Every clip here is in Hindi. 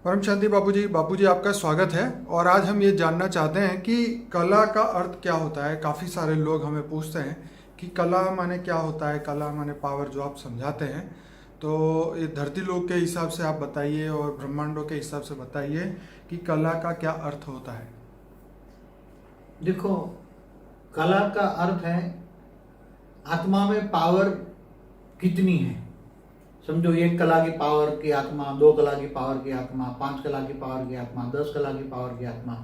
परम शांति बाबूजी आपका स्वागत है। और आज हम ये जानना चाहते हैं कि कला का अर्थ क्या होता है। काफ़ी सारे लोग हमें पूछते हैं कि कला माने क्या होता है, कला माने पावर, जो आप समझाते हैं। तो ये धरती लोक के हिसाब से आप बताइए और ब्रह्मांडों के हिसाब से बताइए कि कला का क्या अर्थ होता है। देखो, कला का अर्थ है आत्मा में पावर कितनी है। समझो, एक कला की पावर की आत्मा, दो कला की पावर की आत्मा, 5 कला की पावर की आत्मा, 10 कला की पावर की आत्मा।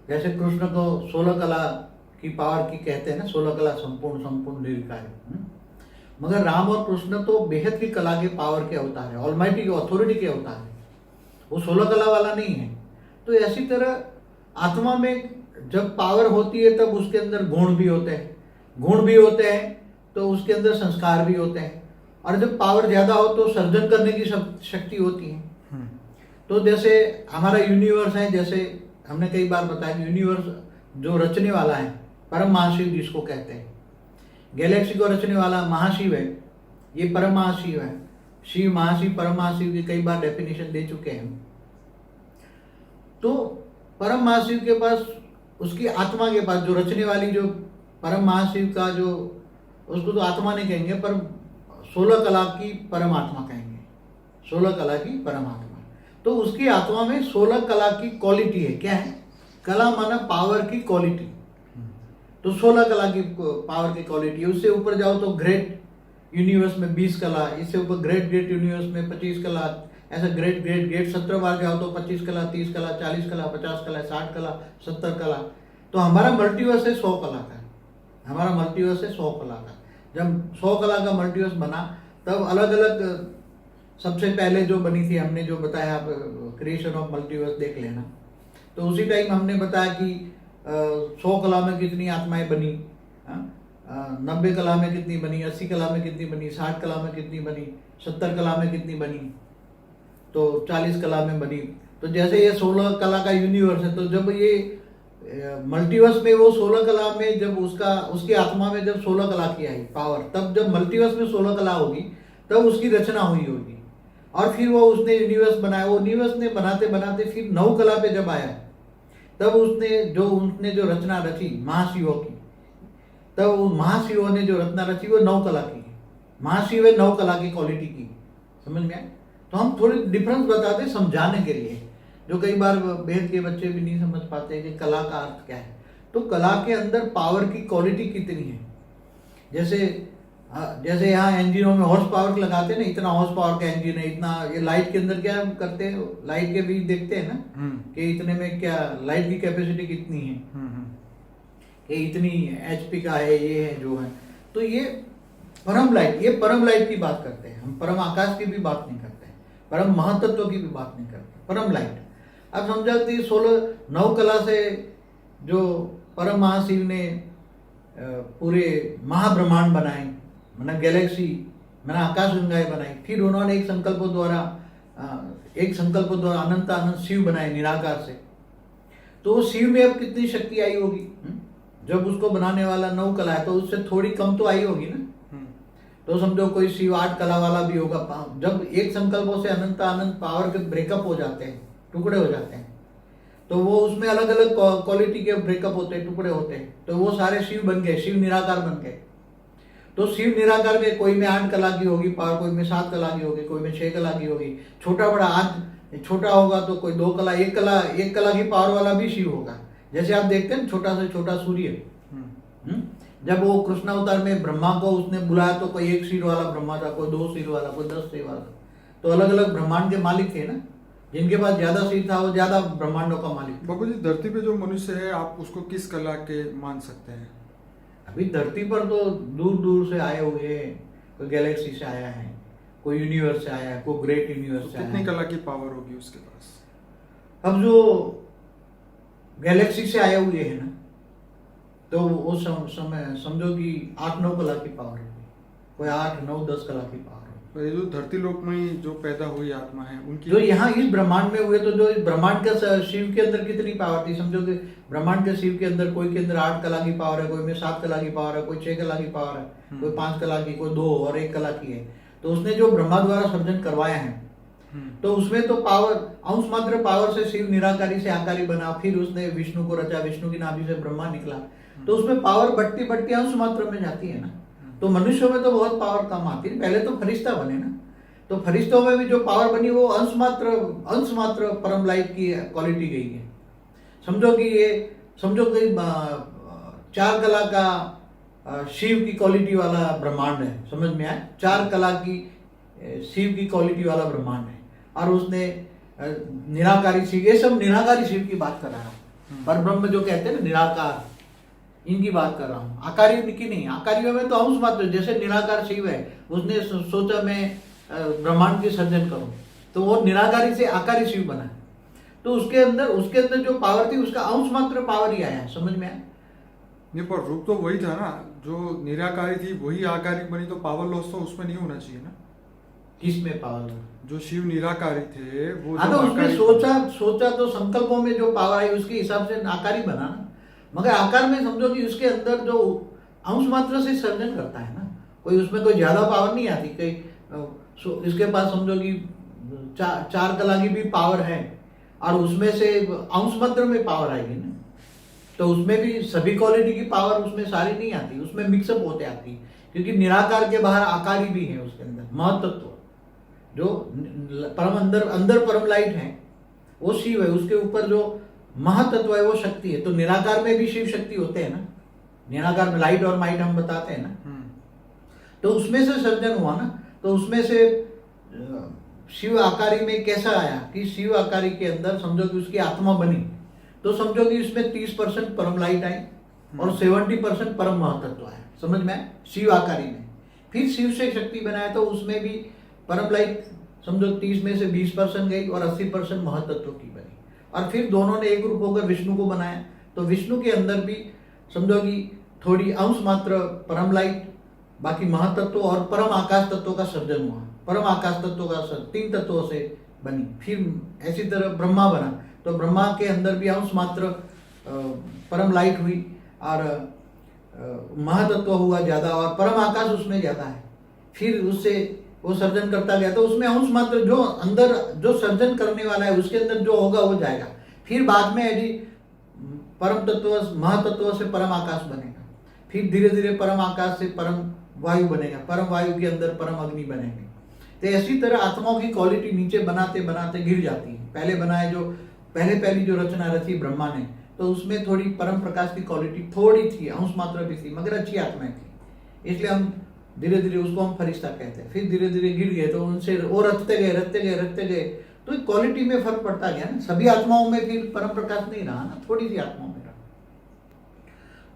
जैसे कृष्ण को 16 कला की पावर की कहते हैं ना, 16 कला संपूर्ण संपूर्ण निर्विकारी। मगर राम और कृष्ण तो बेहद की कला के पावर के अवतार है, ऑलमाइटी के अथॉरिटी के अवतार है। वो 16 कला वाला नहीं है। तो ऐसी तरह आत्मा में जब पावर होती है तब उसके अंदर गुण भी होते हैं, गुण भी होते हैं तो उसके अंदर संस्कार भी होते हैं। और जब पावर ज्यादा हो तो सर्जन करने की शक्ति होती है। तो जैसे हमारा यूनिवर्स है, जैसे हमने कई बार बताया कि यूनिवर्स जो रचने वाला है, परम महाशिव जिसको कहते हैं, गैलेक्सी को रचने वाला महाशिव है, ये परम महाशिव है। शिव महाशिव परम महाशिव की कई बार डेफिनेशन दे चुके हैं। तो परम महाशिव के पास, उसकी आत्मा के पास, जो रचने वाली, जो परम महाशिव का जो, उसको तो आत्मा नहीं कहेंगे पर 16 कला की परमात्मा कहेंगे, 16 कला की परमात्मा। तो उसकी आत्मा में 16 कला की क्वालिटी है। क्या है? कला माना पावर की क्वालिटी। तो 16 कला की पावर की क्वालिटी है। उससे ऊपर जाओ तो ग्रेट यूनिवर्स में 20 कला, इससे ऊपर ग्रेट ग्रेट यूनिवर्स में 25 कला, ऐसा ग्रेट ग्रेट ग्रेट 17 बार जाओ तो 25 कला, 30 कला, 40 कला, 50 कला, 60 कला, 70 कला। तो हमारा मल्टीवर्स है 100 कला का। हमारा मल्टीवर्स है 100 कला का। जब 100 कला का मल्टीवर्स बना तब अलग अलग, सबसे पहले जो बनी थी, हमने जो बताया, आप क्रिएशन ऑफ मल्टीवर्स देख लेना। तो उसी टाइम हमने बताया कि 100 कला में कितनी आत्माएं बनी, 90 कला में कितनी बनी, 80 कला में कितनी बनी, 60 कला में कितनी बनी, 70 कला में कितनी बनी, तो 40 कला में बनी। तो जैसे ये 16 कला का यूनिवर्स है, तो जब ये मल्टीवर्स में वो 16 कला में, जब उसकी आत्मा में जब 16 कला की आई पावर, तब जब मल्टीवर्स में 16 कला होगी तब उसकी रचना हुई होगी। और फिर वो उसने यूनिवर्स बनाया। वो यूनिवर्स ने बनाते बनाते फिर 9 कला पे जब आया, तब उसने जो रचना रची महाशिवों की, तब महाशिवों ने जो रचना रची वो 9 कला की। महाशिव है 9 कला की क्वालिटी की। समझ में आए? तो हम थोड़ी डिफरेंस बताते समझाने के लिए, जो कई बार बेहद के बच्चे भी नहीं समझ पाते कि कला का अर्थ क्या है। तो कला के अंदर पावर की क्वालिटी कितनी है। जैसे यहाँ इंजनों में हॉर्स पावर लगाते हैं ना, इतना हॉर्स पावर का इंजन है, इतना। ये लाइट के अंदर क्या करते हैं, लाइट के भी देखते हैं ना कि इतने में क्या लाइट की कैपेसिटी कितनी है, कि इतनी HP का है, ये है जो है। तो ये परम लाइट की बात करते हैं हम। परम आकाश की भी बात नहीं करते हैं, परम महातत्व की भी बात नहीं करते, परम लाइट। अब समझा कि 9 कला से जो परम महाशिव ने पूरे महाब्रह्मांड बनाए, मैंने गैलेक्सी, मैंने आकाश गंगाएं बनाई। फिर उन्होंने एक संकल्प द्वारा अनंत अनंत शिव बनाए निराकार से। तो शिव में अब कितनी शक्ति आई होगी? जब उसको बनाने वाला 9 कला है तो उससे थोड़ी कम तो आई होगी ना। तो समझो कोई शिव 8 कला वाला भी होगा। जब एक संकल्पों से अनंत अनंत पावर के ब्रेकअप हो जाते हैं, टुकड़े हो जाते हैं, तो वो उसमें अलग अलग क्वालिटी के ब्रेकअप होते हैं, टुकड़े होते हैं। तो वो सारे शिव बन गए, शिव निराकार बन गए। तो शिव निराकार में कोई में 8 कला की होगी पावर, कोई में 7 कला की होगी, कोई में 6 कला की होगी। छोटा बड़ा, आज छोटा होगा तो कोई 2 कला, 1 कला की पावर वाला भी शिव होगा। जैसे आप देखते हैं छोटा से छोटा सूर्य, जब वो कृष्णावतार में ब्रह्मा को उसने बुलाया तो कोई 1 सिर वाला ब्रह्मा था, कोई 2 सिर वाला, कोई 10 सिर वाला। तो अलग अलग ब्रह्मांड के मालिक थे ना। जिनके पास ज्यादा सिर था वो ज्यादा ब्रह्मांडों का मालिक। बाबूजी, धरती पे जो मनुष्य है, आप उसको किस कला के मान सकते हैं? अभी धरती पर तो दूर दूर से आए हुए हैं। कोई गैलेक्सी से आया है, कोई यूनिवर्स से आया है, कोई ग्रेट यूनिवर्स से आया है। कितनी कला की पावर होगी उसके पास? अब जो गैलेक्सी से आए हुए हैं ना, तो वो समय समझो कि 8-9 कला की पावर है, कोई 8-9-10 कला की पावर है। तो ये जो धरती लोक में जो पैदा हुई आत्मा है उनकी, जो यहाँ इस ब्रह्मांड में हुए, तो जो इस ब्रह्मांड का शिव के अंदर कितनी पावर थी? समझो कि ब्रह्मांड के शिव के अंदर कोई के अंदर 8 कला की पावर है, कोई में 7 कला की पावर है, कोई 6 कला की पावर है, कोई 5 कला की, कोई 2 और 1 कला की है। तो उसने जो ब्रह्मा द्वारा सर्जन करवाया है, तो उसमें तो पावर, अंश मात्र पावर से शिव निराकारी से आकारी बना, फिर उसने विष्णु को रचा, विष्णु की नाभि से ब्रह्मा निकला, तो उसमें पावर बढ़ती बढ़ती अंश मात्र में जाती है ना। तो मनुष्यों में तो बहुत पावर कम आती है, पहले तो फरिश्ता बने ना, तो फरिश्तों में भी जो पावर बनी वो अंश मात्र परम लाइट की क्वालिटी गई है। समझो कि 4 कला का शिव की क्वालिटी वाला ब्रह्मांड है, समझ में आया? 4 कला की शिव की क्वालिटी वाला ब्रह्मांड है, और उसने निराकारी शिव, ये सब निराकारी शिव की बात कर रहा हूँ। पर ब्रह्म जो कहते हैं ना निराकार, इनकी बात कर रहा हूँ, आकारी की नहीं। आकारियों में तो अंश मात्र, जैसे निराकार शिव है, उसने सोचा मैं ब्रह्मांड की सर्जन करूं, तो वो निराकारी से आकारी शिव बना, तो उसके अंदर जो पावर थी उसका अंश मात्र पावर ही आया, समझ में आया? नहीं, पर रूप तो वही था ना, जो निराकारी थी वही आकारी बनी, तो पावर लॉस तो उसमें नहीं होना चाहिए ना। किसमें पावर? जो शिव निराकारी थे वो हाँ, तो उसने सोचा तो संकल्पों में जो पावर आई उसके हिसाब से आकारी बना ना। मगर आकार में समझो कि उसके अंदर जो अंश मात्र से सर्जन करता है ना, कोई उसमें कोई ज्यादा पावर नहीं आती। इसके पास समझो कि 4 कला की भी पावर है, और उसमें से अंश मात्र में पावर आएगी ना, तो उसमें भी सभी क्वालिटी की पावर उसमें सारी नहीं आती, उसमें मिक्सअप होते आती है, क्योंकि निराकार के बाहर आकारी भी है उसके अंदर। महतत्व जो परम अंदर परम लाइट है वो शिव है, उसके ऊपर जो महातत्व है वो शक्ति है। तो निराकार में भी शिव शक्ति होते हैं ना, निराकार में लाइट और माइट हम बताते हैं ना, तो उसमें से सर्जन हुआ ना। तो उसमें से शिव आकारी में कैसा आया कि शिव आकारी के अंदर समझो कि उसकी आत्मा बनी, तो समझो कि उसमें 30% परम लाइट आई और 70% परम महतत्व आया, समझ में आया? शिव आकारी में फिर शिव से शक्ति बनाया, तो उसमें भी परम लाइट समझो 30 में से 20% गई और 80% महतत्व की बनी, और फिर दोनों ने एक रूप होकर विष्णु को बनाया। तो विष्णु के अंदर भी समझो कि थोड़ी अंश मात्र परम लाइट, बाकी महातत्व और परम आकाश तत्व का सर्जन हुआ। परम आकाश तत्व का 3 तत्वों से बनी। फिर ऐसी तरह ब्रह्मा बना, तो ब्रह्मा के अंदर भी अंश मात्र परम लाइट हुई और महातत्व हुआ ज्यादा, और परम आकाश उसमें ज्यादा है। फिर उससे वो सर्जन करता गया, तो उसमें अंश मात्र जो अंदर जो सर्जन करने वाला है उसके अंदर जो होगा वो जाएगा। फिर बाद में यदि परम तत्व महातत्व से परम आकाश बनेगा, फिर धीरे धीरे परम आकाश से परम वायु बनेगा, परम वायु के अंदर परम अग्नि बनेंगे। तो ऐसी तरह आत्माओं की क्वालिटी नीचे बनाते बनाते गिर जाती है। पहले बनाए जो पहली जो रचना रची ब्रह्मा ने, तो उसमें थोड़ी परम प्रकाश की क्वालिटी थोड़ी थी, अंश मात्रा भी थी, मगर अच्छी आत्माएं थी, इसलिए हम धीरे धीरे उसको हम फरिश्ता कहते हैं। फिर धीरे धीरे गिर गए, तो उनसे वो रचते गए, तो क्वालिटी में फर्क पड़ता गया ना। सभी आत्माओं में फिर परम प्रकाश नहीं रहा ना, थोड़ी सी आत्माओं में रहा।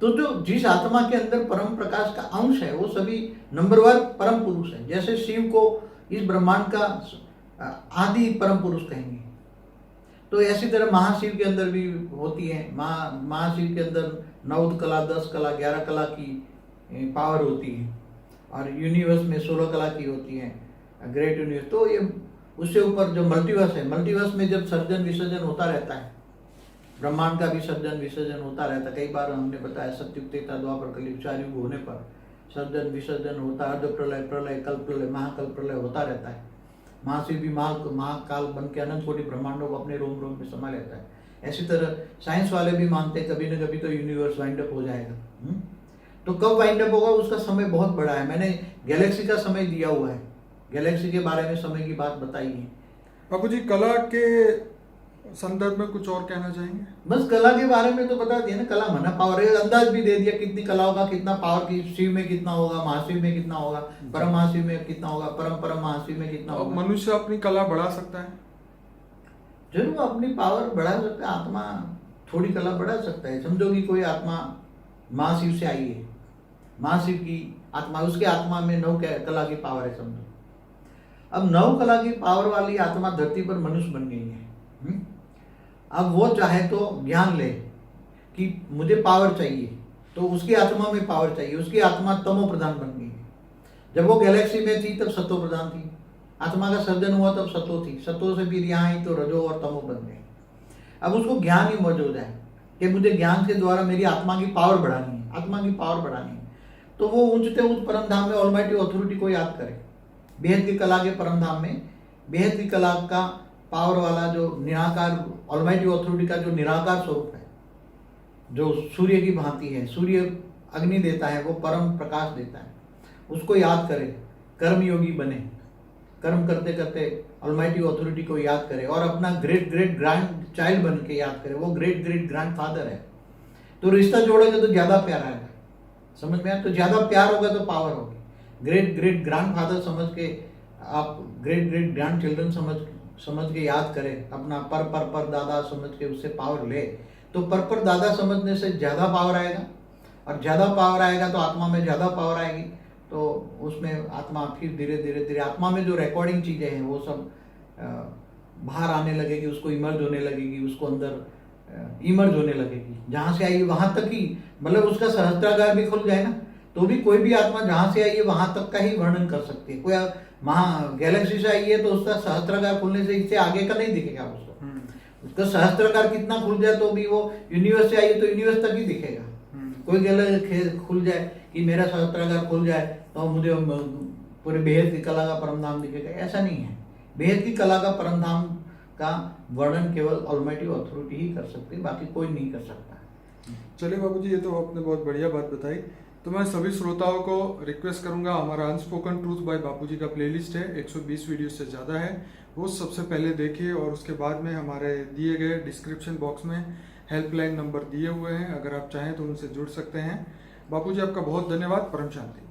तो जो जिस आत्मा के अंदर परम प्रकाश का अंश है वो सभी नंबरवार परम पुरुष है। जैसे शिव को इस ब्रह्मांड का आदि परम पुरुष कहेंगे, तो ऐसी तरह महाशिव के अंदर भी होती है। महाशिव के अंदर 9 कला, 10 कला, 11 कला की पावर होती है, और यूनिवर्स में 16 कला की होती है, ग्रेट यूनिवर्स। तो ये उससे ऊपर जो मल्टीवर्स है, मल्टीवर्स में जब सर्जन विसर्जन होता रहता है, ब्रह्मांड का भी सर्जन विसर्जन होता रहता है। कई बार हमने बताया सत्युग, त्रेता, द्वापर, कलयुग 4 युग होने पर सर्जन विसर्जन होता है। अर्ध प्रलय, प्रलय, कल्प प्रलय, महाकल प्रलय होता रहता है। महाशिव भी महाकाल बन के अनंत कोटि ब्रह्मांडों को अपने रोम रोम में समा लेता है। ऐसी तरह साइंस वाले भी मानते हैं कभी न कभी तो यूनिवर्स वाइंड अप हो जाएगा। तो कब वाइंड अप होगा उसका समय बहुत बड़ा है। मैंने गैलेक्सी का समय दिया हुआ है, गैलेक्सी के बारे में समय की बात बताई है। बाबू जी, कला के संदर्भ में कुछ और कहना चाहेंगे? बस कला के बारे में तो बता दिया ना, कला मना पावर है, अंदाज भी दे दिया कितनी कला होगा, कितना पावर की शिव में कितना होगा, महाशिव में कितना होगा, परम महाशिव में कितना होगा, परम महाशिव में कितना होगा। मनुष्य अपनी कला बढ़ा सकता है? जरूर अपनी पावर बढ़ा सकता है, आत्मा थोड़ी कला बढ़ा सकता है। समझो कि कोई आत्मा महाशिव से आई है, महाशिव की आत्मा, उसके आत्मा में 9 कला की पावर है समझो। अब 9 कला की पावर वाली आत्मा धरती पर मनुष्य बन गई है। अब वो चाहे तो ज्ञान ले कि मुझे पावर चाहिए, तो उसकी आत्मा में पावर चाहिए। उसकी आत्मा तमो प्रधान बन गई है। जब वो गैलेक्सी में थी तब सतो प्रधान थी, आत्मा का सर्जन हुआ तब सतो थी, सतो से फिर यहाँ आई तो रजो और तमो बन गए। अब उसको ज्ञान ही मौजूद है कि मुझे ज्ञान के द्वारा मेरी आत्मा की पावर बढ़ानी है, आत्मा की पावर बढ़ानी है। तो वो ऊंचते ऊंच परम धाम में ऑलमाइटी अथॉरिटी को याद करे। बेहद की कला के परम धाम में बेहद की कला का पावर वाला जो निराकार ऑलमाइटी अथॉरिटी का जो निराकार स्वरूप है, जो सूर्य की भांति है, सूर्य अग्नि देता है, वो परम प्रकाश देता है, उसको याद करें, कर्म योगी बने, कर्म करते करते ऑलमाइटी अथॉरिटी को याद करें और अपना ग्रेट ग्रेट ग्रैंड चाइल्ड बन के याद करें, वो ग्रेट ग्रेट ग्रैंड फादर है। तो रिश्ता जोड़ोगे तो ज़्यादा प्यार आएगा, समझ में आया? तो ज़्यादा प्यार होगा तो पावर होगी। ग्रेट ग्रेट ग्रैंड फादर समझ के आप ग्रेट ग्रेट ग्रैंड चिल्ड्रन समझ के याद करें, अपना पर दादा समझ के उससे पावर ले, तो पर दादा समझने से ज़्यादा पावर आएगा, और ज़्यादा पावर आएगा तो आत्मा में ज़्यादा पावर आएगी, तो उसमें आत्मा फिर धीरे धीरे धीरे आत्मा में जो रिकॉर्डिंग चीज़ें हैं वो सब बाहर आने लगेगी, उसको इमर्ज होने लगेगी, उसको अंदर इमर्ज होने लगेगी। जहाँ से आई वहाँ तक ही, मतलब उसका सहस्त्रागार भी खुल जाए ना, तो भी कोई भी आत्मा जहाँ से आई है वहाँ तक का ही वर्णन कर सकती है। कोई गैलेक्सी से आई है तो उसका सहस्त्रागार खुलने से इससे आगे का नहीं दिखेगा उसको। उसका सहस्त्रागार कितना खुल जाए तो भी वो यूनिवर्स से आई है तो यूनिवर्स तक ही दिखेगा। कोई गैलेक्सी खुल जाए कि मेरा सहस्त्रागार खुल जाए तो मुझे पूरे बेहद की कला का परम धाम दिखेगा, ऐसा नहीं है। बेहद की कला का परम धाम का वर्णन केवल ऑलमाइटी अथॉरिटी ही कर सकती है, बाकी कोई नहीं कर सकता। चलिए बाबूजी, ये तो आपने बहुत बढ़िया बात बताई। तो मैं सभी श्रोताओं को रिक्वेस्ट करूंगा, हमारा अनस्पोकन ट्रूथ बाय बापूजी का प्लेलिस्ट है, 120 वीडियो से ज़्यादा है, वो सबसे पहले देखिए और उसके बाद में हमारे दिए गए डिस्क्रिप्शन बॉक्स में हेल्पलाइन नंबर दिए हुए हैं, अगर आप चाहें तो उनसे जुड़ सकते हैं। बापूजी आपका बहुत धन्यवाद। परम शांति।